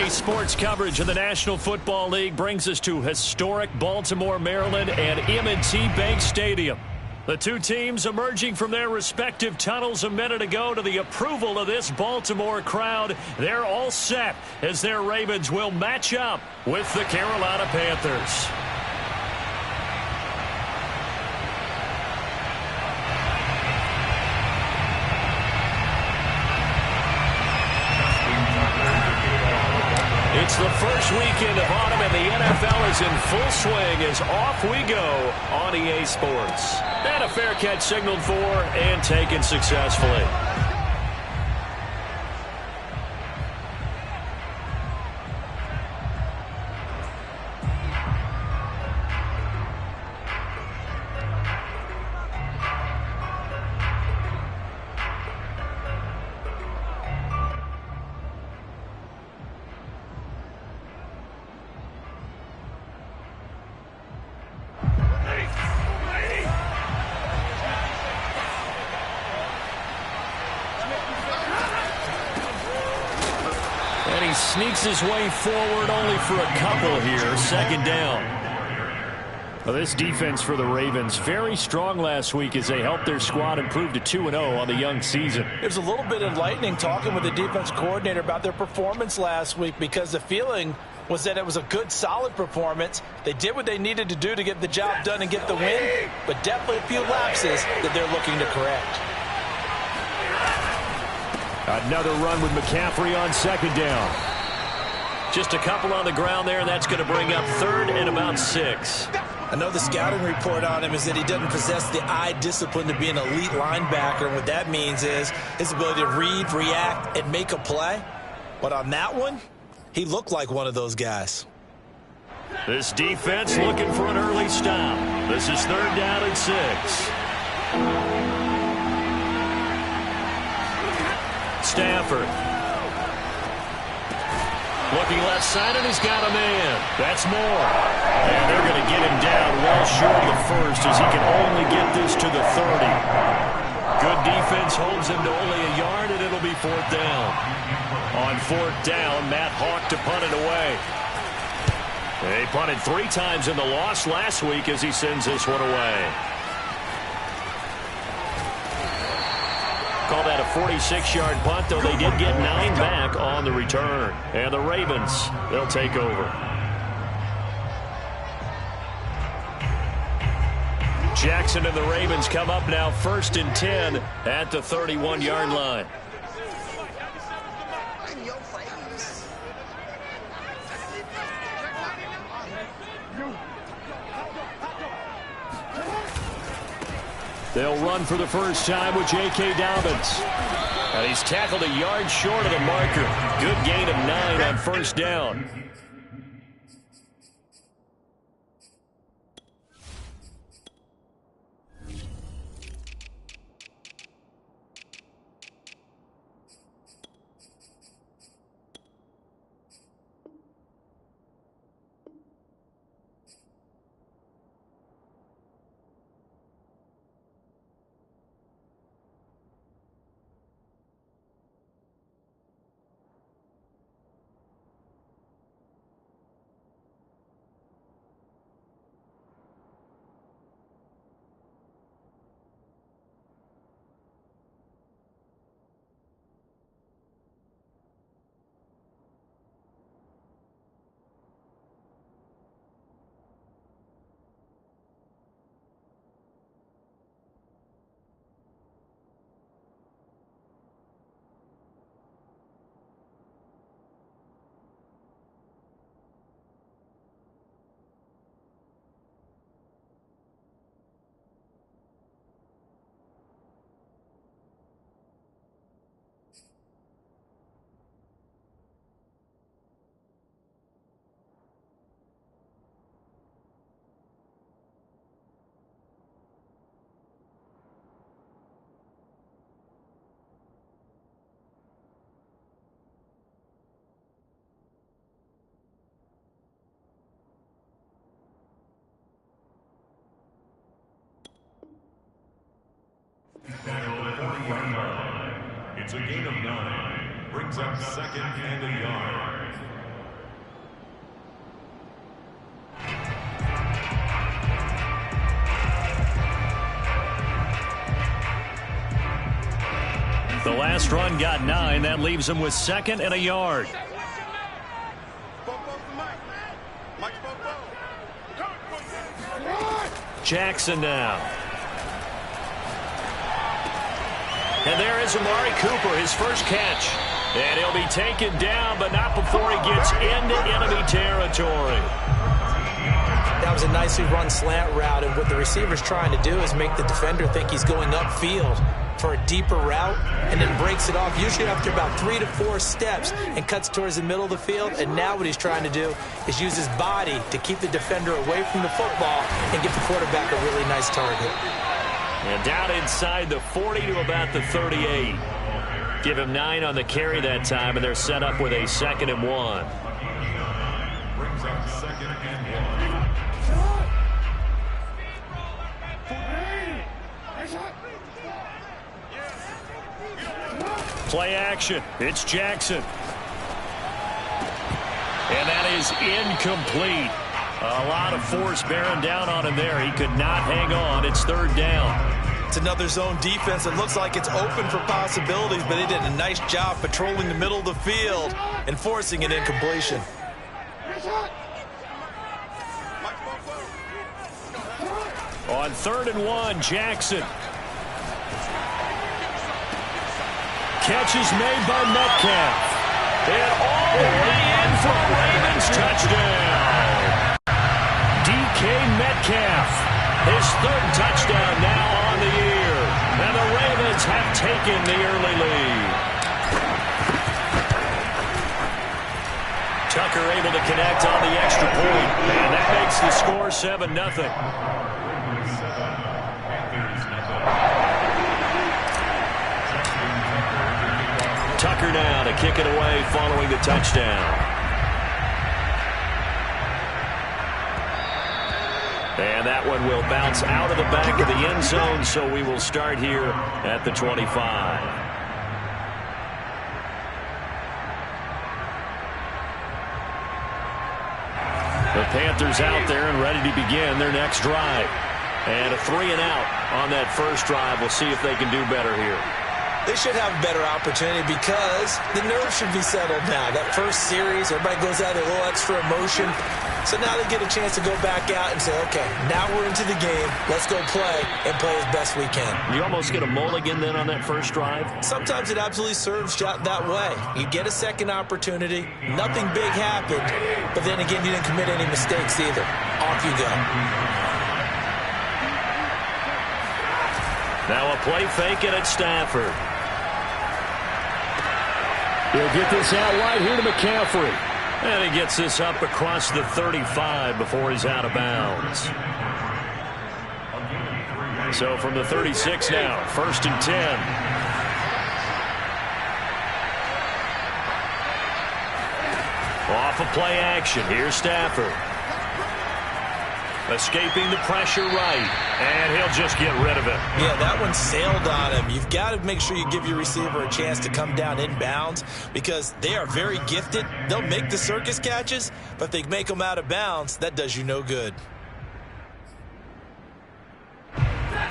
EA Sports coverage of the National Football League brings us to historic Baltimore, Maryland and M&T Bank Stadium. The two teams emerging from their respective tunnels a minute ago to the approval of this Baltimore crowd. They're all set as their Ravens will match up with the Carolina Panthers. It's the first weekend of autumn, and the NFL is in full swing as off we go on EA Sports. And a fair catch signaled for and taken successfully. Sneaks his way forward only for a couple here. Second down. Well, this defense for the Ravens, very strong last week as they helped their squad improve to 2-0 on the young season. It was a little bit enlightening talking with the defense coordinator about their performance last week, because the feeling was that it was a good, solid performance. They did what they needed to do to get the job done and get the win, but definitely a few lapses that they're looking to correct. Another run with McCaffrey on second down. Just a couple on the ground there, and that's going to bring up third and about 6. I know the scouting report on him is that he doesn't possess the eye discipline to be an elite linebacker. And what that means is his ability to read, react, and make a play. But on that one, he looked like one of those guys. This defense looking for an early stop. This is third down and 6. Stafford. Looking left side, and he's got a man. That's more. And they're going to get him down well short of the first as he can only get this to the 30. Good defense holds him to only a yard, and it'll be fourth down. On fourth down, Matt Hawk to punt it away. They punted 3 times in the loss last week as he sends this one away. Call that a 46-yard punt, though they did get 9 back on the return. And the Ravens, they'll take over. Jackson and the Ravens come up now first and 10 at the 31-yard line. They'll run for the first time with J.K. Dobbins. And he's tackled a yard short of the marker. Good gain of 9 on first down. It's a gain of 9. Brings up second and a yard. The last run got 9. That leaves him with 2nd and a yard. Jackson now. And there is Amari Cooper, his first catch. And he'll be taken down, but not before he gets into enemy territory. That was a nicely run slant route, and what the receiver's trying to do is make the defender think he's going upfield for a deeper route, and then breaks it off, usually after about 3 to 4 steps, and cuts towards the middle of the field. And now what he's trying to do is use his body to keep the defender away from the football and give the quarterback a really nice target. And down inside the 40 to about the 38. Give him 9 on the carry that time, and they're set up with a 2nd and 1. Play action. It's Jackson. And that is incomplete. A lot of force bearing down on him there. He could not hang on. It's 3rd down. It's another zone defense. It looks like it's open for possibilities, but they did a nice job patrolling the middle of the field and forcing an incompletion. On 3rd and 1, Jackson. Catch is made by Metcalf. And all the way in for a Ravens touchdown. DK Metcalf, his 3rd touchdown now on the year. And the Ravens have taken the early lead. Tucker able to connect on the extra point. And that makes the score 7-0. Tucker now to kick it away following the touchdown. And that one will bounce out of the back of the end zone, so we will start here at the 25. The Panthers out there and ready to begin their next drive. And a 3-and-out on that first drive. We'll see if they can do better here. They should have a better opportunity because the nerves should be settled now. That first series, everybody goes out with a little extra emotion. So now they get a chance to go back out and say, okay, now we're into the game. Let's go play and play as best we can. You almost get a mulligan then on that first drive? Sometimes it absolutely serves that way. You get a second opportunity. Nothing big happened. But then again, you didn't commit any mistakes either. Off you go. Now a play fake and it's Stafford. He'll get this out wide here to McCaffrey. And he gets this up across the 35 before he's out of bounds. So from the 36 now, 1st and 10. Off of play action. Here's Stafford. Escaping the pressure right, and he'll just get rid of it. Yeah, that one sailed on him. You've got to make sure you give your receiver a chance to come down inbounds because they are very gifted. They'll make the circus catches, but if they make them out of bounds, that does you no good.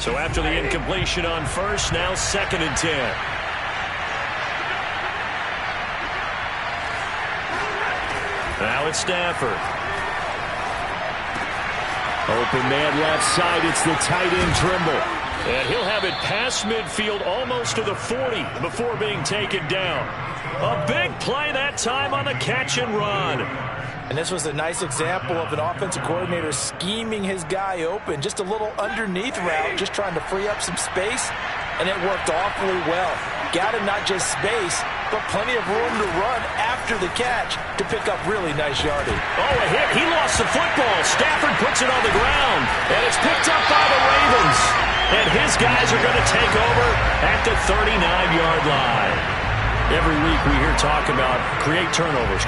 So after the incompletion on first, now 2nd and 10. Now it's Stafford. Open man left side. It's the tight end Trimble. And he'll have it past midfield almost to the 40 before being taken down. A big play that time on the catch and run. And this was a nice example of an offensive coordinator scheming his guy open. Just a little underneath route, just trying to free up some space. And it worked awfully well. Got him not just space, but plenty of room to run after the catch to pick up really nice yardage. Oh, a hit. He lost the football. Stafford puts it on the ground, and it's picked up by the Ravens. And his guys are going to take over at the 39-yard line. Every week we hear talk about create turnovers.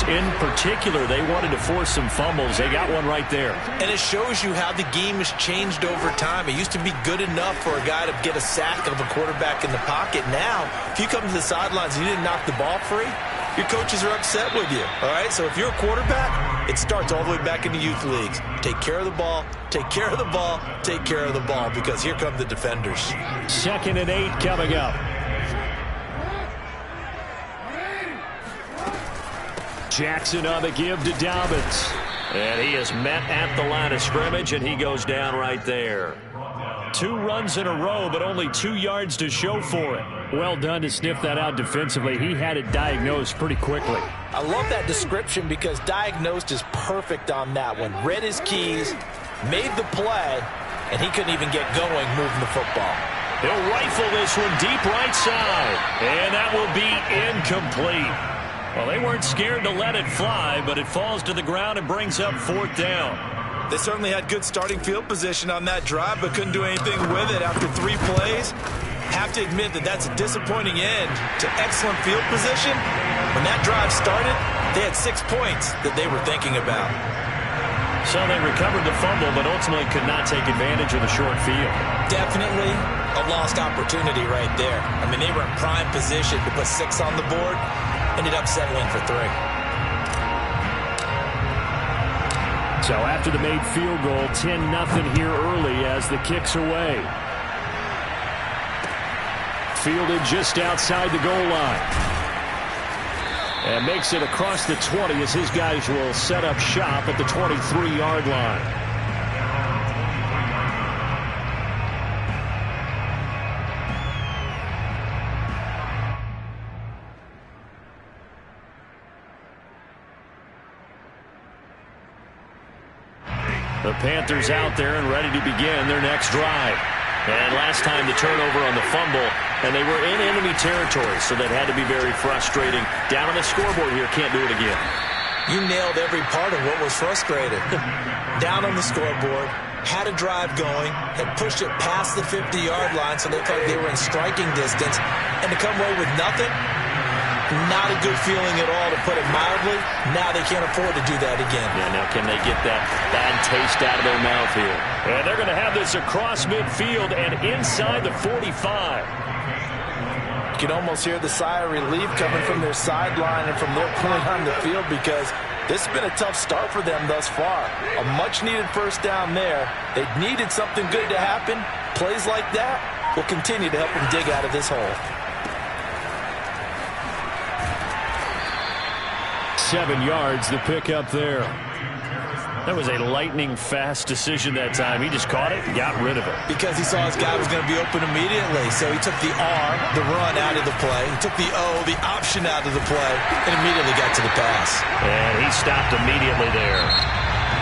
In particular, they wanted to force some fumbles. They got one right there. And it shows you how the game has changed over time. It used to be good enough for a guy to get a sack of a quarterback in the pocket. Now, if you come to the sidelines and you didn't knock the ball free, your coaches are upset with you. All right, so if you're a quarterback, it starts all the way back in the youth leagues. Take care of the ball, take care of the ball, take care of the ball, because here come the defenders. 2nd and 8 coming up. Jackson on the give to Dobbins. And he is met at the line of scrimmage, and he goes down right there. 2 runs in a row, but only 2 yards to show for it. Well done to sniff that out defensively. He had it diagnosed pretty quickly. I love that description because diagnosed is perfect on that one. Read his keys, made the play, and he couldn't even get going moving the football. He'll rifle this one deep right side, and that will be incomplete. Well, they weren't scared to let it fly, but it falls to the ground and brings up 4th down. They certainly had good starting field position on that drive, but couldn't do anything with it after 3 plays. Have to admit that that's a disappointing end to excellent field position. When that drive started, they had 6 points that they were thinking about. So they recovered the fumble, but ultimately could not take advantage of the short field. Definitely a lost opportunity right there. I mean, they were in prime position to put 6 on the board. Ended up settling for 3. So after the made field goal, 10-0 here early as the kick's away. Fielded just outside the goal line. And makes it across the 20 as his guys will set up shop at the 23-yard line. The Panthers out there and ready to begin their next drive. And last time the turnover on the fumble, and they were in enemy territory, so that had to be very frustrating. Down on the scoreboard here, can't do it again. You nailed every part of what was frustrating. Down on the scoreboard, had a drive going, had pushed it past the 50-yard line, so they felt like they were in striking distance, and to come away with nothing, not a good feeling at all, to put it mildly. Now they can't afford to do that again. Yeah, now can they get that bad taste out of their mouth here? And they're going to have this across midfield and inside the 45. You can almost hear the sigh of relief coming from their sideline and from their point on the field, because this has been a tough start for them thus far. A much-needed first down there. They needed something good to happen. Plays like that will continue to help them dig out of this hole. 7 yards the pickup there. That was a lightning-fast decision that time. He just caught it and got rid of it. Because he saw his guy was going to be open immediately. So he took the R, the run, out of the play. He took the O, the option, out of the play, and immediately got to the pass. And he stopped immediately there.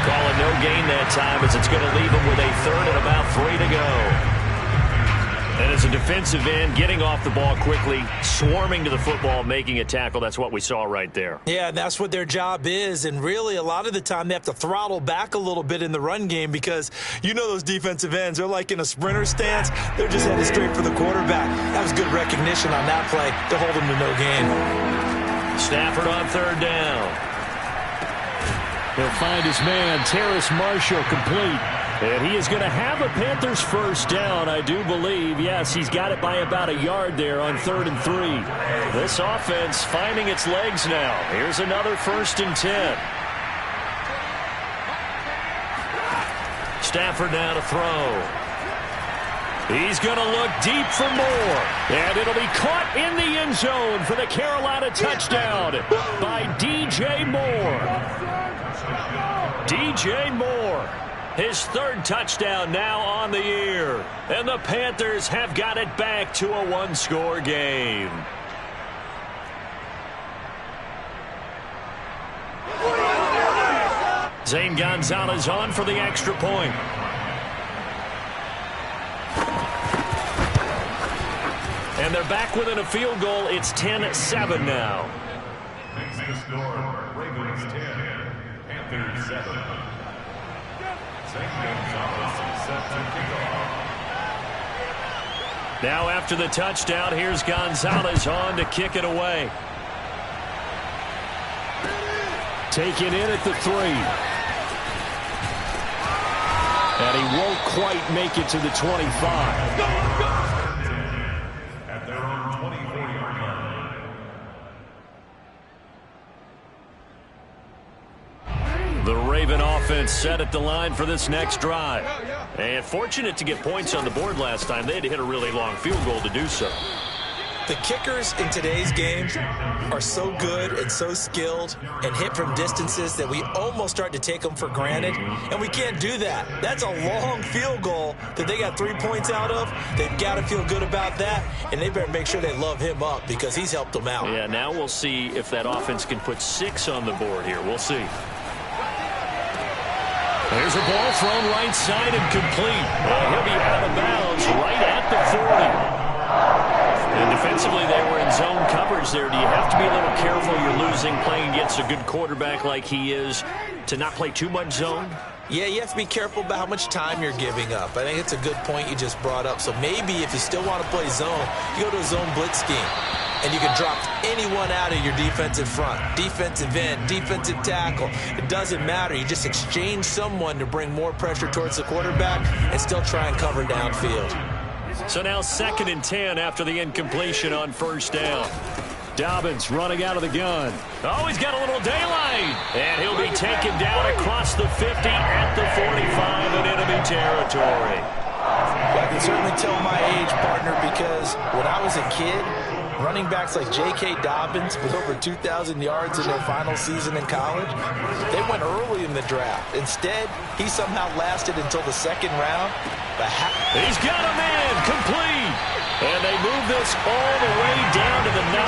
Calling no gain that time, as it's going to leave him with a 3rd and about 3 to go. And as a defensive end, getting off the ball quickly, swarming to the football, making a tackle. That's what we saw right there. Yeah, that's what their job is. And really, a lot of the time, they have to throttle back a little bit in the run game, because you know those defensive ends, they're like in a sprinter stance. They're just headed straight for the quarterback. That was good recognition on that play to hold them to no gain. Stafford on 3rd down. He'll find his man, Terrace Marshall, complete. And he is going to have a Panthers first down, I do believe. Yes, he's got it by about a yard there on 3rd and 3. This offense finding its legs now. Here's another 1st and 10. Stafford now to throw. He's going to look deep for more. And it'll be caught in the end zone for the Carolina touchdown by DJ Moore. DJ Moore. His 3rd touchdown now on the year. And the Panthers have got it back to a 1-score game. Zane Gonzalez on for the extra point. And they're back within a field goal. It's 10-7 now. Makes the score. Ravens 10, Panthers 7. Now after the touchdown, here's Gonzalez on to kick it away. Taken in at the 3. And he won't quite make it to the 25. At their own 24-yard line. The Raven offense set at the line for this next drive. And fortunate to get points on the board last time. They had to hit a really long field goal to do so. The kickers in today's game are so good and so skilled and hit from distances that we almost start to take them for granted, and we can't do that. That's a long field goal that they got 3 points out of. They've got to feel good about that, and they better make sure they love him up because he's helped them out. Yeah, now we'll see if that offense can put 6 on the board here. We'll see. There's a ball thrown right side and complete. He'll be out of bounds right at the 40. And defensively, they were in zone coverage there. Do you have to be a little careful? You're losing, playing against a good quarterback like he is, to not play too much zone? Yeah, you have to be careful about how much time you're giving up. I think it's a good point you just brought up. So maybe if you still want to play zone, you go to a zone blitz scheme. And you can drop anyone out of your defensive front. Defensive end, defensive tackle. It doesn't matter. You just exchange someone to bring more pressure towards the quarterback and still try and cover downfield. So now 2nd and 10 after the incompletion on first down. Dobbins running out of the gun. Oh, he's got a little daylight. And he'll be taken down across the 50 at the 45 in enemy territory. Well, I can certainly tell my age, partner, because when I was a kid, running backs like J.K. Dobbins with over 2,000 yards in their final season in college, they went early in the draft. Instead, he somehow lasted until the 2nd round. He's got a man complete. And they move this all the way down to the 9.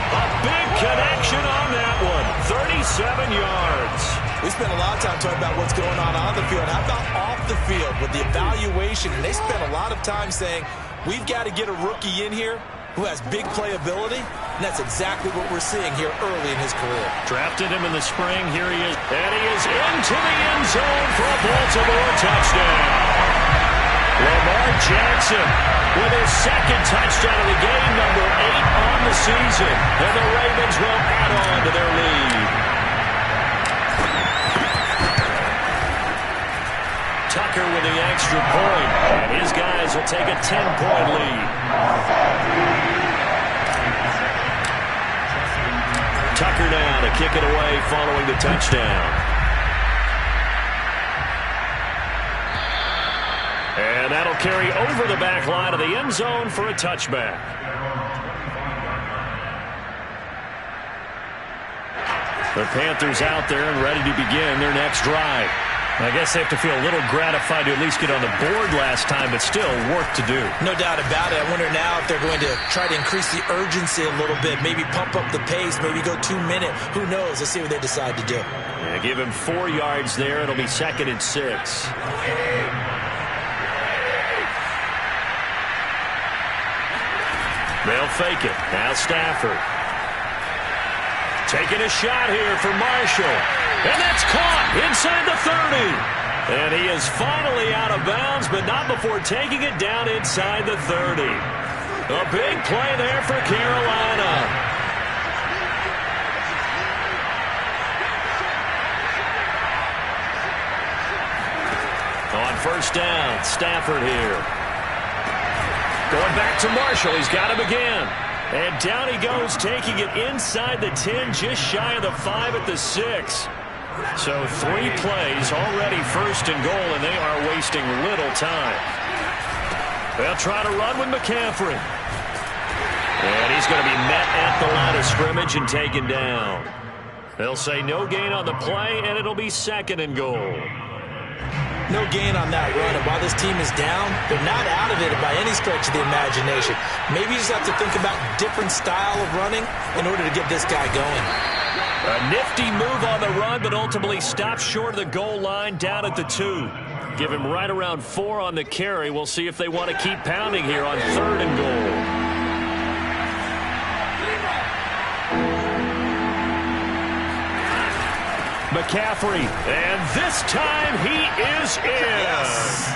A big connection on that one. 37 yards. We spent a lot of time talking about what's going on the field. How about off the field with the evaluation? And they spent a lot of time saying, we've got to get a rookie in here who has big playability, and that's exactly what we're seeing here early in his career. Drafted him in the spring. Here he is. And he is into the end zone for a Baltimore touchdown. Lamar Jackson with his 2nd touchdown of the game, number 8 on the season. And the Ravens will add on to their lead. Tucker with the extra point. And his guys will take a 10-point lead. Tucker now to kick it away following the touchdown. And that'll carry over the back line of the end zone for a touchback. The Panthers out there and ready to begin their next drive. I guess they have to feel a little gratified to at least get on the board last time, but still work to do. No doubt about it. I wonder now if they're going to try to increase the urgency a little bit, maybe pump up the pace, maybe go 2 minute. Who knows? Let's see what they decide to do. Yeah, give him 4 yards there. It'll be 2nd and 6. They'll fake it. Now Stafford. Taking a shot here for Marshall. And that's caught inside the 30. And he is finally out of bounds, but not before taking it down inside the 30. A big play there for Carolina. On first down, Stafford here. Going back to Marshall. He's got him again. And down he goes, taking it inside the 10, just shy of the 5 at the 6. So 3 plays already 1st and goal, and they are wasting little time. They'll try to run with McCaffrey. And he's going to be met at the line of scrimmage and taken down. They'll say no gain on the play, and it'll be 2nd and goal. No gain on that run, and while this team is down, they're not out of it by any stretch of the imagination. Maybe you just have to think about different style of running in order to get this guy going. A nifty move on the run, but ultimately stops short of the goal line down at the 2. Give him right around 4 on the carry. We'll see if they want to keep pounding here on 3rd and goal. McCaffrey, and this time he is in. Yes.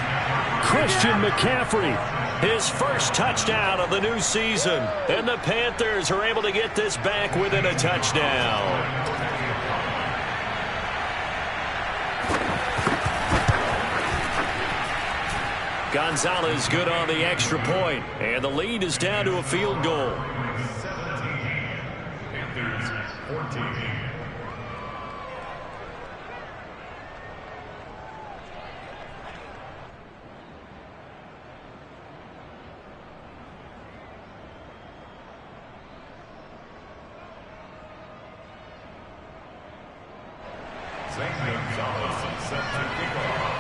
Christian McCaffrey, his first touchdown of the new season, and the Panthers are able to get this back within a touchdown. Gonzalez good on the extra point, and the lead is down to a field goal. 17, Panthers 14. Gonzalez set to kick off.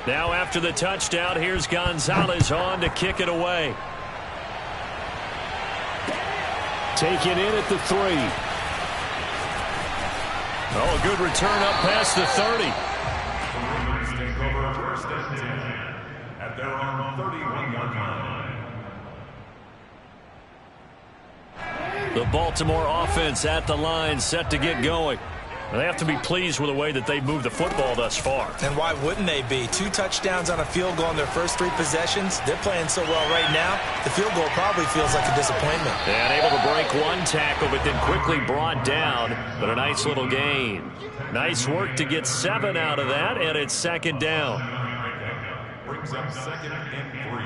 Now after the touchdown, here's Gonzalez on to kick it away. Taken in at the 3. Oh, a good return up past the 30. The Ravens take over first and 10 at their own 31-yard line. The Baltimore offense at the line, set to get going. And they have to be pleased with the way that they've moved the football thus far. And why wouldn't they be? 2 touchdowns on a field goal in their first 3 possessions. They're playing so well right now, the field goal probably feels like a disappointment. And able to break 1 tackle, but then quickly brought down. But a nice little gain. Nice work to get 7 out of that, and it's 2nd down. Brings up 2nd and 3.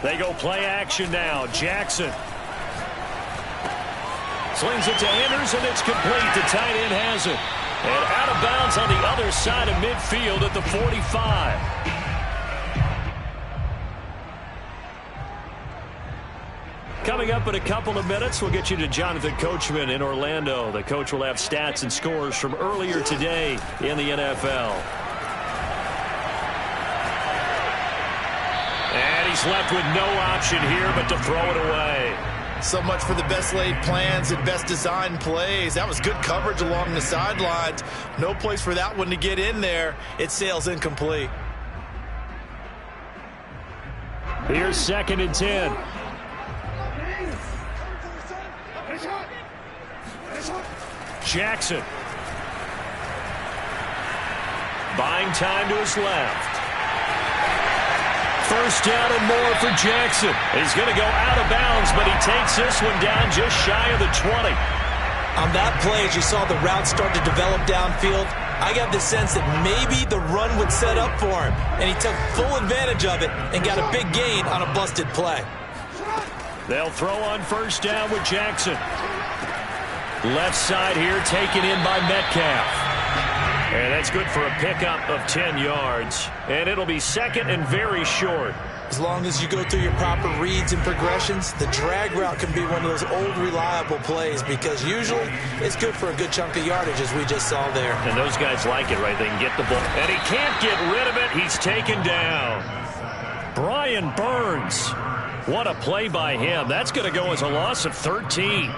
They go play action now. Jackson slings it to Anderson. It's complete. The tight end has it. And out of bounds on the other side of midfield at the 45. Coming up in a couple of minutes, we'll get you to Jonathan Coachman in Orlando. The coach will have stats and scores from earlier today in the NFL. And he's left with no option here but to throw it away. So much for the best laid plans and best designed plays. That was good coverage along the sidelines. No place for that one to get in there. It sails incomplete. Here's 2nd and 10. Jackson. Buying time to his left. First down and more for Jackson. He's going to go out of bounds, but he takes this one down just shy of the 20. On that play, as you saw the route start to develop downfield, I got the sense that maybe the run would set up for him, and he took full advantage of it and got a big gain on a busted play. They'll throw on first down with Jackson. Left side here taken in by Metcalf. And that's good for a pickup of 10 yards. And it'll be 2nd and very short. As long as you go through your proper reads and progressions, the drag route can be one of those old reliable plays because usually it's good for a good chunk of yardage as we just saw there. And those guys like it, right? They can get the ball. And he can't get rid of it. He's taken down. Brian Burns. What a play by him. That's going to go as a loss of 13.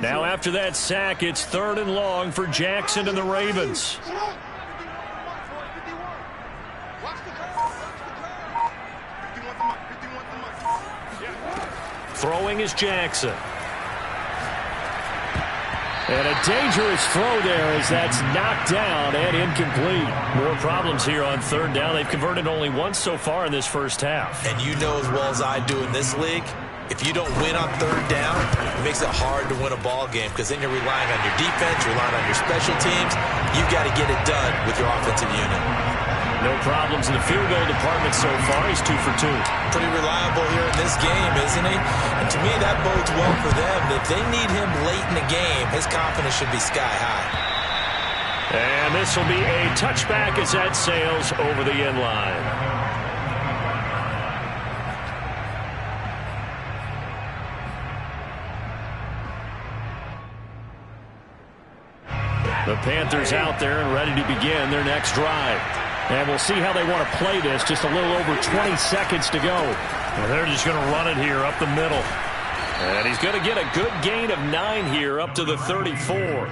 Now after that sack, it's 3rd and long for Jackson and the Ravens. Throwing is Jackson. And a dangerous throw there as that's knocked down and incomplete. More problems here on 3rd down. They've converted only once so far in this first half. And you know as well as I do in this league, if you don't win on 3rd down, it makes it hard to win a ball game because then you're relying on your defense, you're relying on your special teams. You've got to get it done with your offensive unit. No problems in the field goal department so far. He's 2 for 2. Pretty reliable here in this game, isn't he? And to me, that bodes well for them. If they need him late in the game, his confidence should be sky high. And this will be a touchback as that sails over the end line. The Panthers out there and ready to begin their next drive. And we'll see how they want to play this. Just a little over 20 seconds to go. And they're just going to run it here up the middle. And he's going to get a good gain of 9 here up to the 34.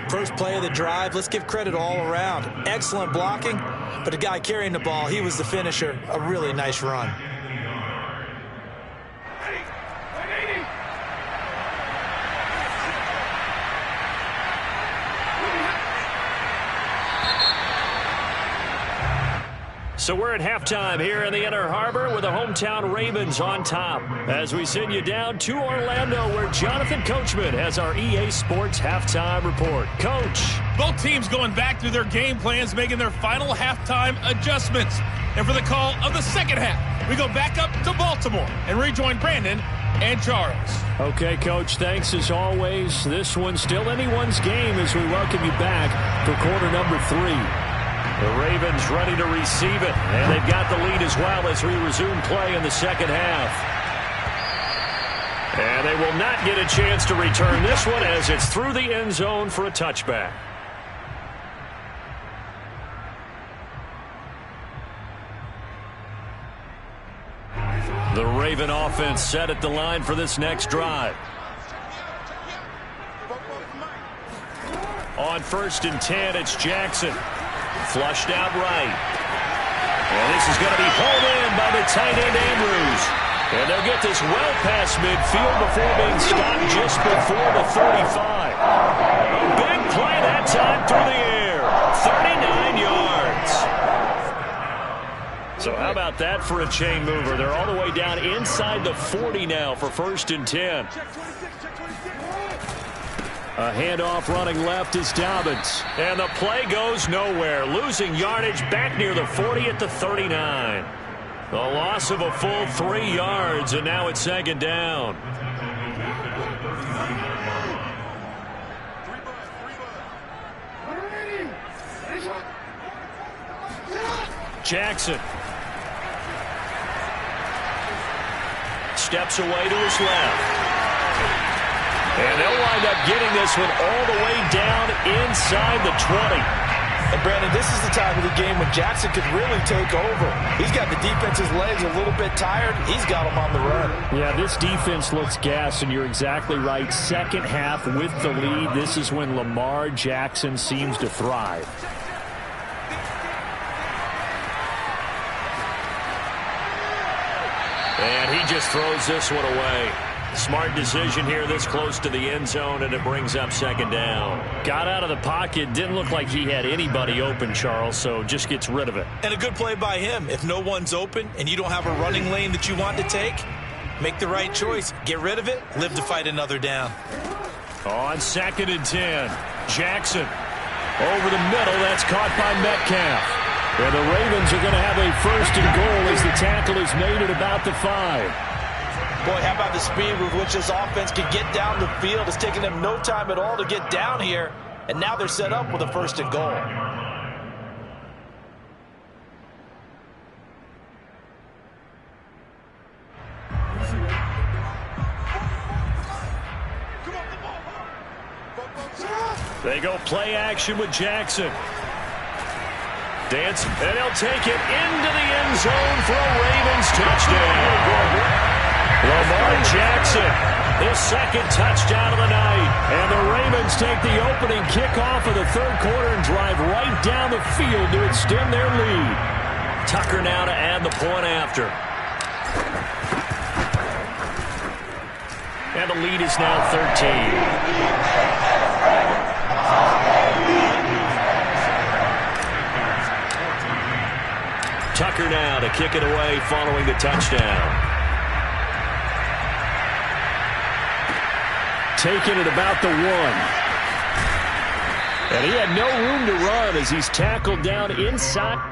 First play of the drive, let's give credit all around. Excellent blocking, but the guy carrying the ball, he was the finisher. A really nice run. So we're at halftime here in the Inner Harbor with the hometown Ravens on top as we send you down to Orlando where Jonathan Coachman has our EA Sports halftime report. Coach. Both teams going back through their game plans, making their final halftime adjustments. And for the call of the second half, we go back up to Baltimore and rejoin Brandon and Charles. Okay, Coach, thanks as always. This one's still anyone's game as we welcome you back for quarter number 3. The Ravens ready to receive it, and they've got the lead as well as we resume play in the second half. And they will not get a chance to return this one as it's through the end zone for a touchback. The Raven offense set at the line for this next drive. On 1st and 10, it's Jackson. Flushed out right. And this is going to be pulled in by the tight end Andrews. And they'll get this well past midfield before being stopped just before the 35. A big play that time through the air. 39 yards. So how about that for a chain mover? They're all the way down inside the 40 now for 1st and 10. A handoff running left is Dobbins. And the play goes nowhere. Losing yardage back near the 40 at the 39. The loss of a full 3 yards, and now it's 2nd down. Jackson. Steps away to his left. And they'll wind up getting this one all the way down inside the 20. And Brandon, this is the time of the game when Jackson could really take over. He's got the defense's legs a little bit tired. He's got them on the run. Yeah, this defense looks gassed, and you're exactly right. Second half with the lead, this is when Lamar Jackson seems to thrive. And he just throws this one away. Smart decision here this close to the end zone, and it brings up 2nd down. Got out of the pocket. Didn't look like he had anybody open, Charles, so just gets rid of it. And a good play by him. If no one's open and you don't have a running lane that you want to take, make the right choice. Get rid of it. Live to fight another down. On 2nd and 10, Jackson. Over the middle, that's caught by Metcalf. And the Ravens are going to have a 1st and goal as the tackle is made at about the 5. Boy, how about the speed with which this offense can get down the field? It's taking them no time at all to get down here. And now they're set up with a 1st and goal. They go play action with Jackson. Dance, and he'll take it into the end zone for a Ravens touchdown. Lamar Jackson, his 2nd touchdown of the night. And the Ravens take the opening kickoff of the 3rd quarter and drive right down the field to extend their lead. Tucker now to add the point after. And the lead is now 13. Tucker now to kick it away following the touchdown. Taking it about the 1. And he had no room to run as he's tackled down inside.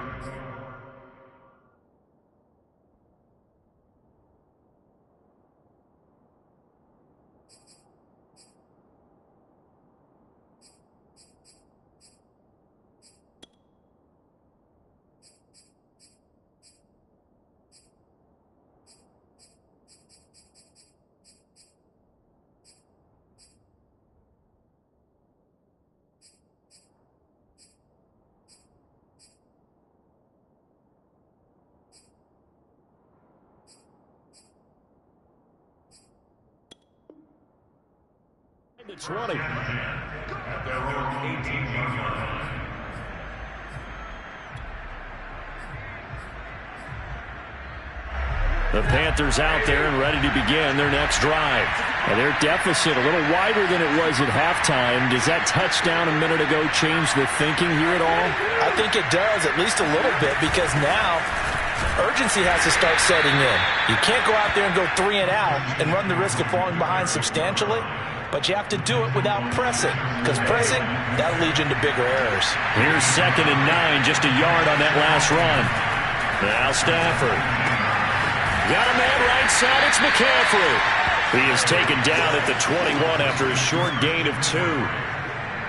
The 20. At their own 18-yard line. The Panthers out there and ready to begin their next drive. And their deficit a little wider than it was at halftime. Does that touchdown a minute ago change the thinking here at all? I I think it does, at least a little bit, because now urgency has to start setting in. You can't go out there and go 3 and out and run the risk of falling behind substantially, but you have to do it without pressing, because pressing, that'll lead you into bigger errors. Here's 2nd and 9, just a yard on that last run. Now Stafford. Got a man right side, it's McCaffrey. He is taken down at the 21 after a short gain of 2.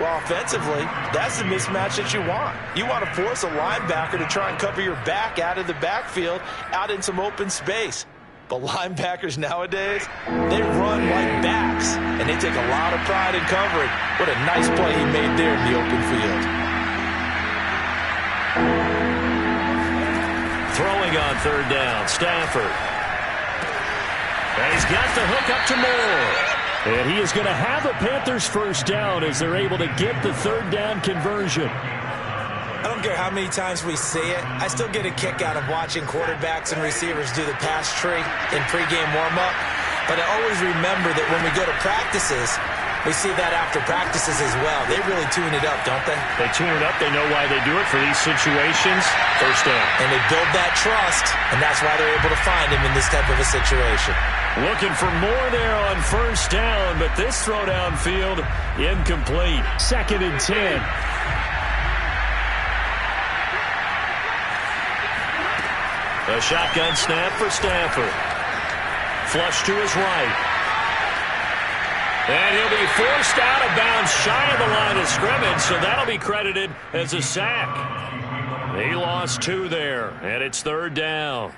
Well, offensively, that's the mismatch that you want. You want to force a linebacker to try and cover your back out of the backfield, out in some open space. But linebackers nowadays, they run like backs, and they take a lot of pride in covering. What a nice play he made there in the open field. Throwing on 3rd down, Stafford. And he's got the hook up to Moore. And he is going to have a Panthers first down as they're able to get the 3rd down conversion. I don't care how many times we see it. I still get a kick out of watching quarterbacks and receivers do the pass tree in pregame warm-up. But I always remember that when we go to practices, we see that after practices as well. They really tune it up, don't they? They tune it up. They know why they do it for these situations. First down. And they build that trust, and that's why they're able to find him in this type of a situation. Looking for more there on 1st down, but this throw downfield incomplete. 2nd and 10. A shotgun snap for Stafford. Flush to his right. And he'll be forced out of bounds shy of the line of scrimmage, so that'll be credited as a sack. He lost 2 there, and it's 3rd down.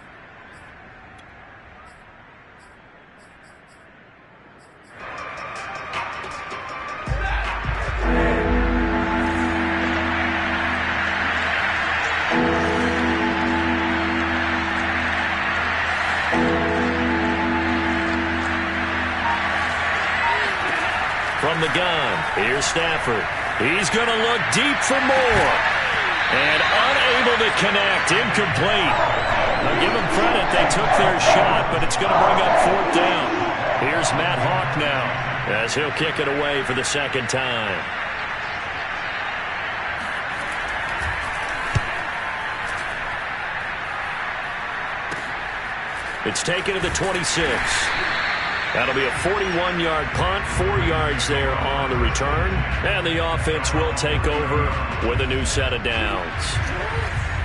From the gun, here's Stafford. He's going to look deep for more. And unable to connect, incomplete. I'll give them credit, they took their shot, but it's going to bring up 4th down. Here's Matt Hawk now, as he'll kick it away for the 2nd time. It's taken to the 26. That'll be a 41-yard punt, 4 yards there on the return. And the offense will take over with a new set of downs.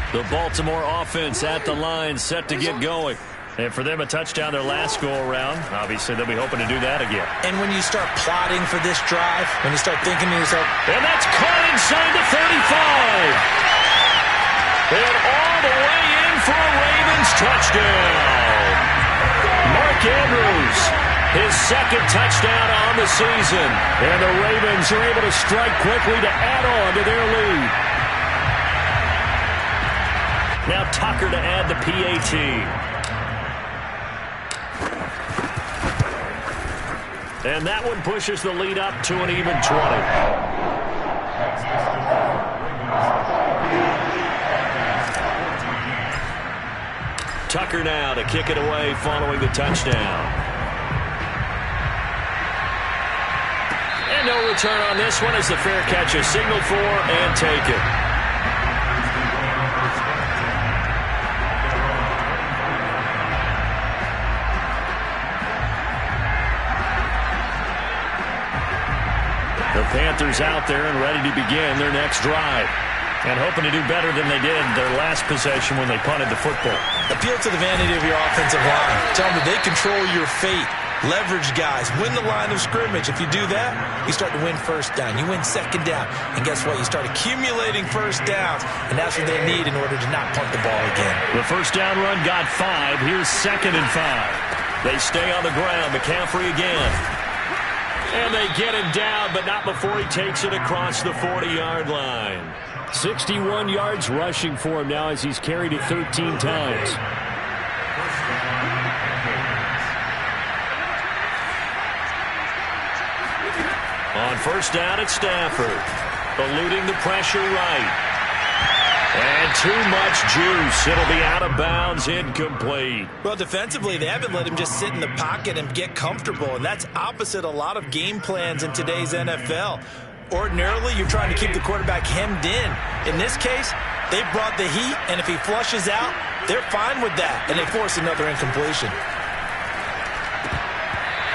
The Baltimore offense at the line, set to get going. And for them, a touchdown their last go-around. Obviously, they'll be hoping to do that again. And when you start plotting for this drive, when you start thinking to yourself, and that's caught inside the 35. And all the way in for a Ravens touchdown. Mark Andrews, his 2nd touchdown on the season. And the Ravens are able to strike quickly to add on to their lead. Now Tucker to add the PAT. And that one pushes the lead up to an even 20. Tucker now to kick it away following the touchdown. And no return on this one as the fair catch is signaled for and taken. The Panthers out there and ready to begin their next drive. And hoping to do better than they did their last possession when they punted the football. Appeal to the vanity of your offensive line. Tell them that they control your fate. Leverage guys. Win the line of scrimmage. If you do that, you start to win 1st down. You win 2nd down. And guess what? You start accumulating 1st downs. And that's what they need in order to not punt the ball again. The 1st down run got 5. Here's 2nd and 5. They stay on the ground. McCaffrey again. And they get him down, but not before he takes it across the 40-yard line. 61 yards rushing for him now as he's carried it 13 times. On 1st down, it's Stafford. Eluding the pressure right. And too much juice. It'll be out of bounds, incomplete. Well, defensively, they haven't let him just sit in the pocket and get comfortable, and that's opposite a lot of game plans in today's NFL. Ordinarily, you're trying to keep the quarterback hemmed in. In this case, they brought the heat, and if he flushes out, they're fine with that, and they force another incompletion.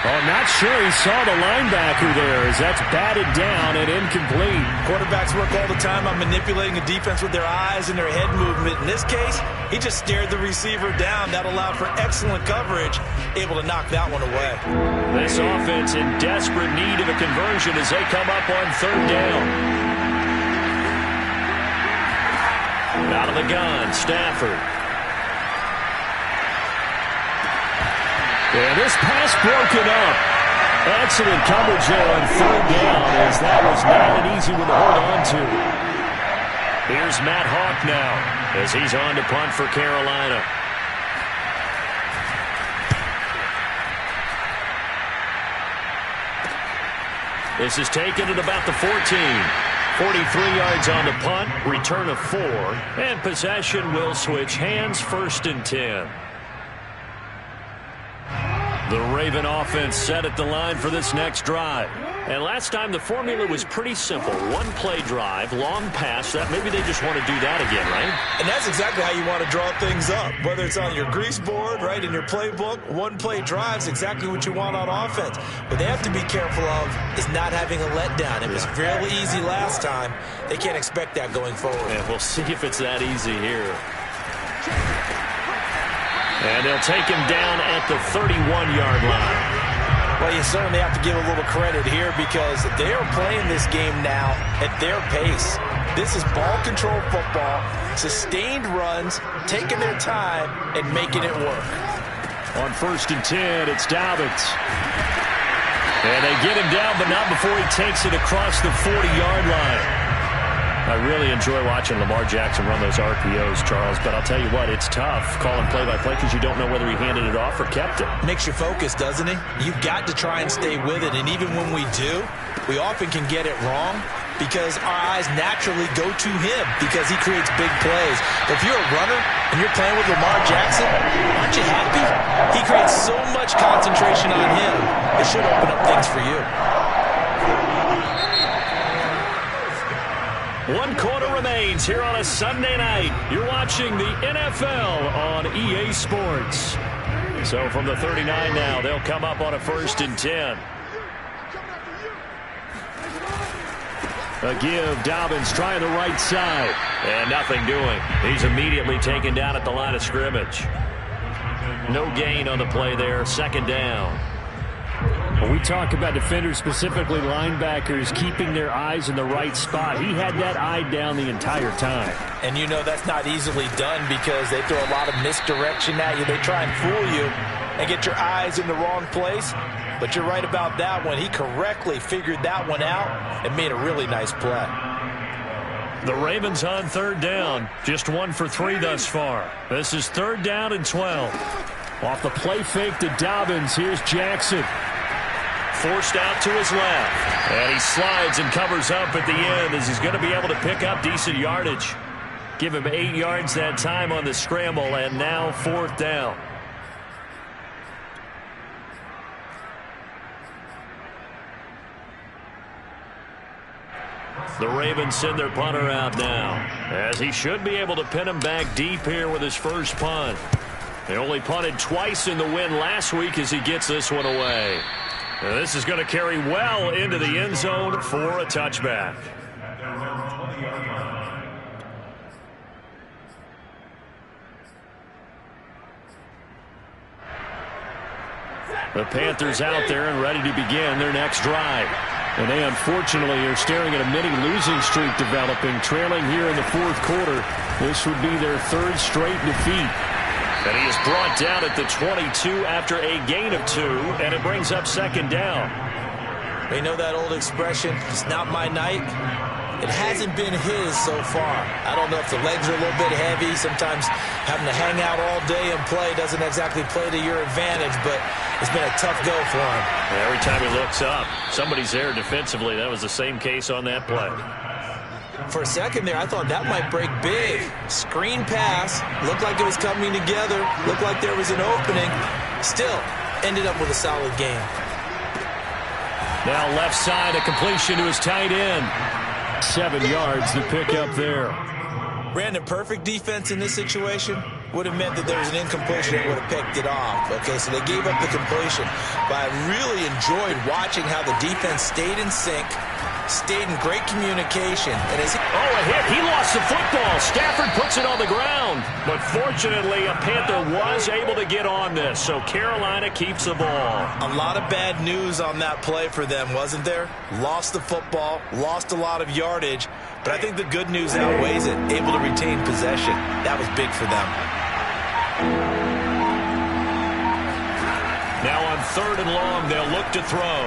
Oh, not sure he saw the linebacker there as that's batted down and incomplete. Quarterbacks work all the time on manipulating the defense with their eyes and their head movement. In this case, he just stared the receiver down. That allowed for excellent coverage, able to knock that one away. This offense in desperate need of a conversion as they come up on third down. Out of the gun, Stafford. And this pass broken up. Excellent coverage there on third down as that was not an easy one to hold on to. Here's Matt Hawk now as he's on to punt for Carolina. This is taken at about the 14. 43 yards on the punt, return of 4, and possession will switch hands, 1st and 10. The Raven offense set at the line for this next drive. And last time the formula was pretty simple. One-play drive, long pass. That maybe they just want to do that again, right? And that's exactly how you want to draw things up. Whether it's on your grease board, right, in your playbook, one-play drive's exactly what you want on offense. What they have to be careful of is not having a letdown. It was fairly easy last time. They can't expect that going forward. And we'll see if it's that easy here. And they'll take him down at the 31-yard line. Well, you certainly have to give a little credit here because they are playing this game now at their pace. This is ball control football, sustained runs, taking their time, and making it work. On 1st and 10, it's Dobbins. And they get him down, but not before he takes it across the 40-yard line. I really enjoy watching Lamar Jackson run those RPOs, Charles, but I'll tell you what, it's tough calling play-by-play because you don't know whether he handed it off or kept it. Makes you focus, doesn't it? You've got to try and stay with it, and even when we do, we often can get it wrong because our eyes naturally go to him because he creates big plays. But if you're a runner and you're playing with Lamar Jackson, aren't you happy? He creates so much concentration on him, it should open up things for you. 1 quarter remains here on a Sunday night. You're watching the NFL on EA Sports. So from the 39 now, they'll come up on a 1st and 10. A give, Dobbins trying the right side. And nothing doing. He's immediately taken down at the line of scrimmage. No gain on the play there, 2nd down. When we talk about defenders, specifically linebackers, keeping their eyes in the right spot, he had that eye down the entire time. And you know that's not easily done because they throw a lot of misdirection at you. They try and fool you and get your eyes in the wrong place. But you're right about that one. He correctly figured that one out and made a really nice play. The Ravens on 3rd down. Just 1 for 3 thus far. This is 3rd down and 12. Off the play fake to Dobbins, here's Jackson. Forced out to his left. And he slides and covers up at the end as he's going to be able to pick up decent yardage. Give him 8 yards that time on the scramble, and now 4th down. The Ravens send their punter out now, as he should be able to pin him back deep here with his first punt. They only punted twice in the win last week as he gets this one away. And this is going to carry well into the end zone for a touchback. The Panthers out there and ready to begin their next drive. And they unfortunately are staring at a mini losing streak developing, trailing here in the 4th quarter. This would be their 3rd straight defeat. And he is brought down at the 22 after a gain of 2, and it brings up 2nd down. You know that old expression, it's not my night? It hasn't been his so far. I don't know if the legs are a little bit heavy. Sometimes having to hang out all day and play doesn't exactly play to your advantage, but it's been a tough go for him. Every time he looks up, somebody's there defensively. That was the same case on that play. For a second there, I thought that might break big. Screen pass. Looked like it was coming together. Looked like there was an opening. Still, ended up with a solid game. Now left side, a completion to his tight end. 7 yards to pick up there. Brandon, perfect defense in this situation would have meant that there was an incompletion that would have picked it off. Okay, so they gave up the completion. But I really enjoyed watching how the defense stayed in sync, stayed in great communication. And as a hit. He lost the football. Stafford puts it on the ground. But fortunately, a Panther was able to get on this, so Carolina keeps the ball. A lot of bad news on that play for them, wasn't there? Lost the football, lost a lot of yardage. But I think the good news outweighs it. Able to retain possession. That was big for them. Now on 3rd and long, they'll look to throw.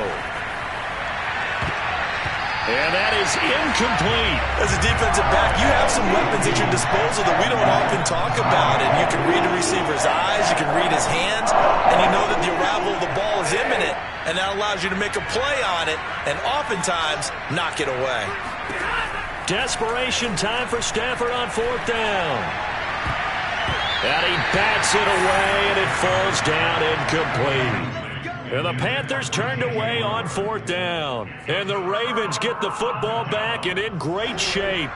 And that is incomplete. As a defensive back, you have some weapons at your disposal that we don't often talk about. And you can read a receiver's eyes, you can read his hands, and you know that the arrival of the ball is imminent. And that allows you to make a play on it and oftentimes knock it away. Desperation time for Stafford on 4th down. And he bats it away, and it falls down incomplete. And the Panthers turned away on 4th down. And the Ravens get the football back and in great shape.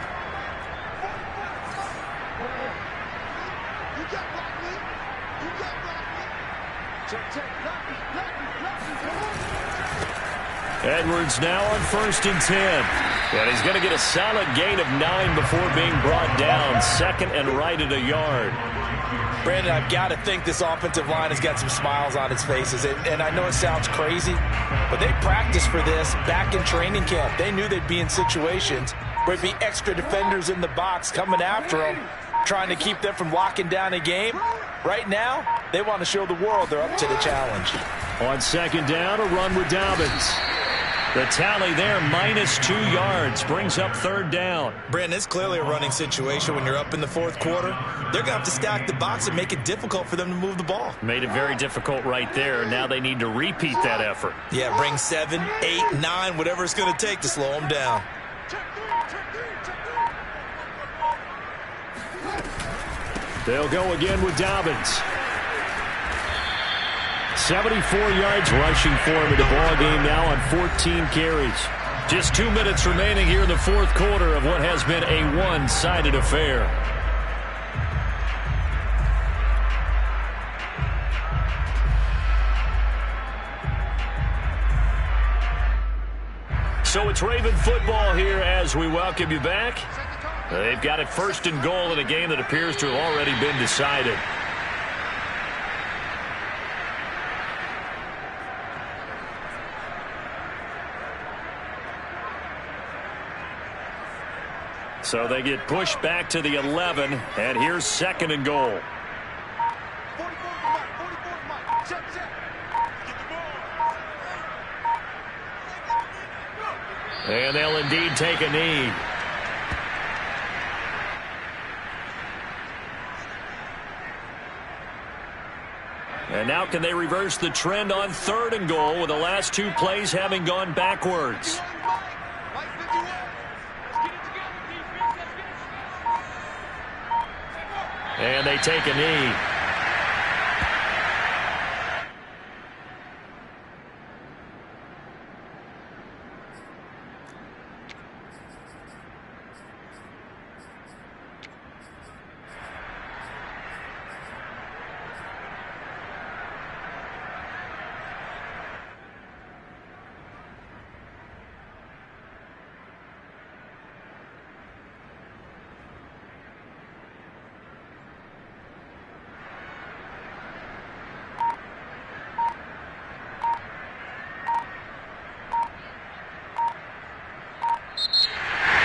Edwards now on 1st and 10. And he's going to get a solid gain of 9 before being brought down. 2nd and right at a yard. Brandon, I've got to think this offensive line has got some smiles on its faces. And I know it sounds crazy, but they practiced for this back in training camp. They knew they'd be in situations where there'd be extra defenders in the box coming after them, trying to keep them from locking down a game. Right now, they want to show the world they're up to the challenge. On 2nd down, a run with Dobbins. The tally there, -2 yards, brings up 3rd down. Brandon, it's clearly a running situation when you're up in the 4th quarter. They're going to have to stack the box and make it difficult for them to move the ball. Made it very difficult right there. Now they need to repeat that effort. Yeah, bring 7, 8, 9, whatever it's going to take to slow them down. They'll go again with Dobbins. 74 yards rushing for him in the ball game now on 14 carries. Just 2 minutes remaining here in the 4th quarter of what has been a one-sided affair. So it's Raven football here as we welcome you back. They've got it 1st and goal in a game that appears to have already been decided. So they get pushed back to the 11, and here's 2nd and goal. And they'll indeed take a knee. And now can they reverse the trend on 3rd and goal with the last 2 plays having gone backwards? And they take a knee.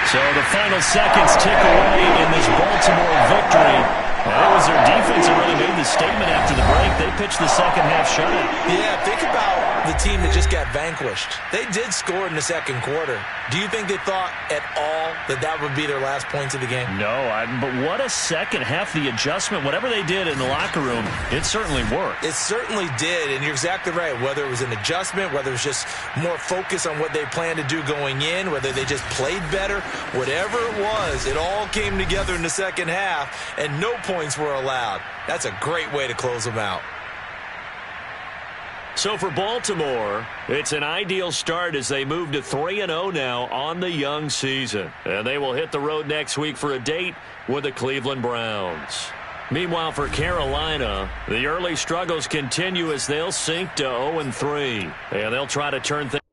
So the final seconds tick away in this Baltimore victory. And it was their defense that really made the statement after the break. They pitched the second half shut. Yeah, think about the team that just got vanquished. They did score in the 2nd quarter. Do you think they thought at all that that would be their last points of the game? No, but what a second half. The adjustment, whatever they did in the locker room, it certainly worked. It certainly did, and you're exactly right. Whether it was an adjustment, whether it was just more focus on what they planned to do going in, whether they just played better, whatever it was, it all came together in the 2nd half, and no points were allowed. That's a great way to close them out. So So for Baltimore, it's an ideal start as they move to 3-0 now on the young season. And they will hit the road next week for a date with the Cleveland Browns. Meanwhile, for Carolina, the early struggles continue as they'll sink to 0-3. And they'll try to turn things